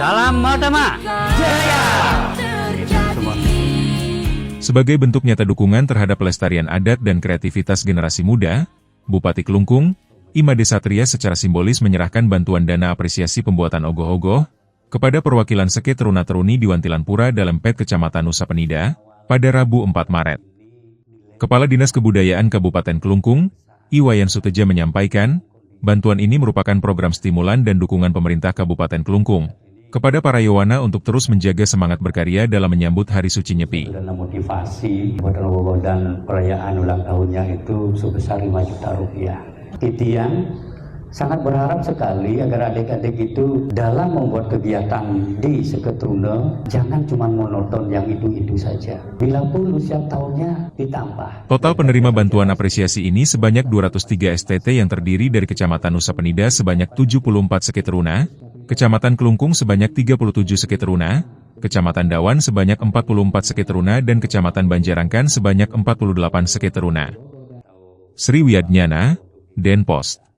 Salam Mautama. Jaya. Sebagai bentuk nyata dukungan terhadap pelestarian adat dan kreativitas generasi muda, Bupati Kelungkung, Imade Satria secara simbolis menyerahkan bantuan dana apresiasi pembuatan ogoh-ogoh kepada perwakilan Seke Teruna-Teruni di Wantilanpura dalam PET Kecamatan Nusa Penida pada Rabu 4 Maret. Kepala Dinas Kebudayaan Kabupaten Kelungkung, Iwayan Suteja menyampaikan, bantuan ini merupakan program stimulan dan dukungan pemerintah Kabupaten Kelungkung kepada para Yowana untuk terus menjaga semangat berkarya dalam menyambut Hari Suci Nyepi. Dan motivasi buat dan perayaan ulang tahunnya itu sebesar 5 juta rupiah. Titian sangat berharap sekali agar adik-adik itu dalam membuat kegiatan di Seketruna jangan cuma monoton yang itu-itu saja. Bila perlu setiap tahunnya ditambah. Total penerima bantuan apresiasi ini sebanyak 203 STT yang terdiri dari Kecamatan Nusa Penida sebanyak 74 Seke Teruna, Kecamatan Kelungkung sebanyak 37 Seke Teruna, Kecamatan Dawan sebanyak 44 Seke Teruna dan Kecamatan Banjarangkan sebanyak 48 Seke Teruna. Sri Wiadnyana, Denpost.